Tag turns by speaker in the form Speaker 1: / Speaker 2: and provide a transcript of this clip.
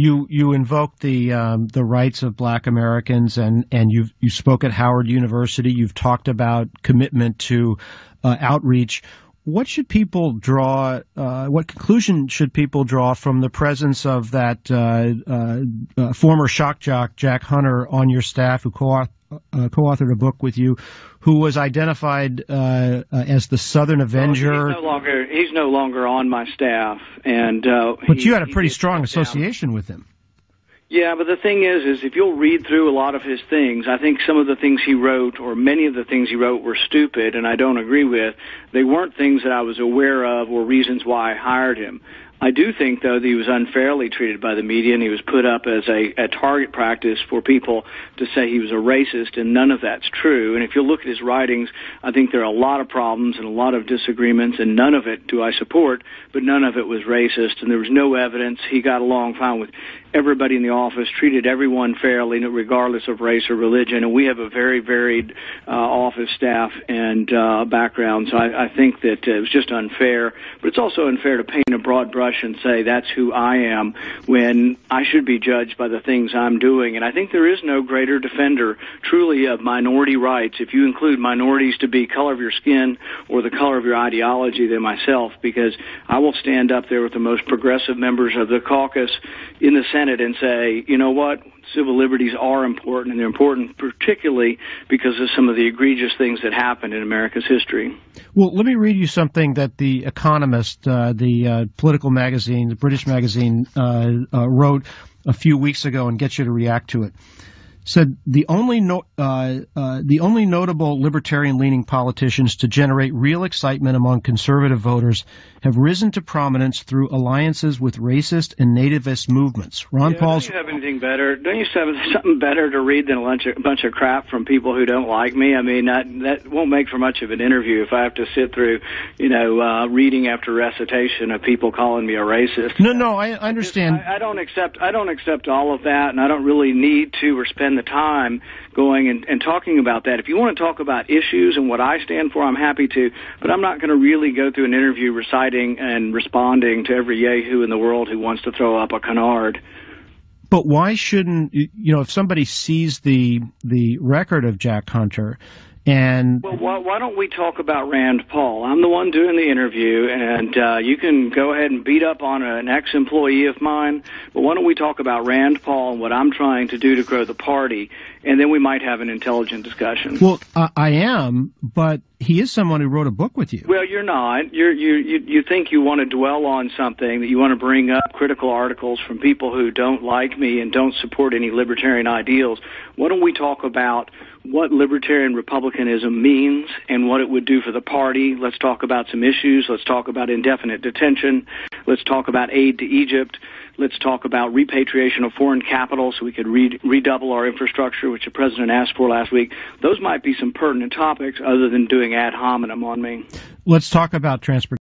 Speaker 1: You invoked the rights of Black Americans, and you spoke at Howard University. You've talked about commitment to outreach. What should people draw? What conclusion should people draw from the presence of that former shock jock Jack Hunter on your staff, who co-authored a book with you, who was identified as the Southern Avenger?
Speaker 2: He's no longer on my staff, and
Speaker 1: but you had a pretty strong association with him.
Speaker 2: Yeah, but the thing is if you'll read through a lot of his things, I think some of the things he wrote, or many of the things he wrote, were stupid, and I don't agree with. They weren't things that I was aware of or reasons why I hired him. I do think, though, that he was unfairly treated by the media, and he was put up as a target practice for people to say he was a racist, and none of that's true. And if you look at his writings, I think there are a lot of problems and a lot of disagreements, and none of it do I support, but none of it was racist, and there was no evidence. He got along fine with everybody in the office, treated everyone fairly, regardless of race or religion, and we have a very varied office staff and background, so I think that it was just unfair. But it's also unfair to paint a broad brush and say that's who I am when I should be judged by the things I'm doing. And I think there is no greater defender, truly, of minority rights, if you include minorities to be color of your skin or the color of your ideology, than myself, because I will stand up there with the most progressive members of the caucus in the Senate and say, you know what, civil liberties are important, and they're important particularly because of some of the egregious things that happened in America's history.
Speaker 1: Well, let me read you something that The Economist, the political magazine, the British magazine, wrote a few weeks ago, and get you to react to it. Said the only notable libertarian-leaning politicians to generate real excitement among conservative voters have risen to prominence through alliances with racist and nativist movements. Ron Paul's.
Speaker 2: Don't you have anything better? Don't you have something better to read than a bunch of crap from people who don't like me? I mean, that won't make for much of an interview if I have to sit through, reading after recitation of people calling me a racist.
Speaker 1: No, I understand.
Speaker 2: I don't accept all of that, and I don't really need to or spend the time going and talking about that. If you want to talk about issues and what I stand for, I'm happy to, but I'm not going to really go through an interview reciting and responding to every yahoo in the world who wants to throw up a canard.
Speaker 1: But why shouldn't, if somebody sees the record of Jack Hunter and...
Speaker 2: Well, why don't we talk about Rand Paul? I'm the one doing the interview, and you can go ahead and beat up on an ex-employee of mine, but why don't we talk about Rand Paul and what I'm trying to do to grow the party, and then we might have an intelligent discussion.
Speaker 1: Well, I am, but he is someone who wrote a book with you.
Speaker 2: Well, you're not. You think you want to dwell on something, that you want to bring up critical articles from people who don't like me and don't support any libertarian ideals. Why don't we talk about what libertarian republicanism means and what it would do for the party? Let's talk about some issues. Let's talk about indefinite detention. Let's talk about aid to Egypt. Let's talk about repatriation of foreign capital so we could redouble our infrastructure, which the president asked for last week. Those might be some pertinent topics other than doing ad hominem on me.
Speaker 1: Let's talk about transportation.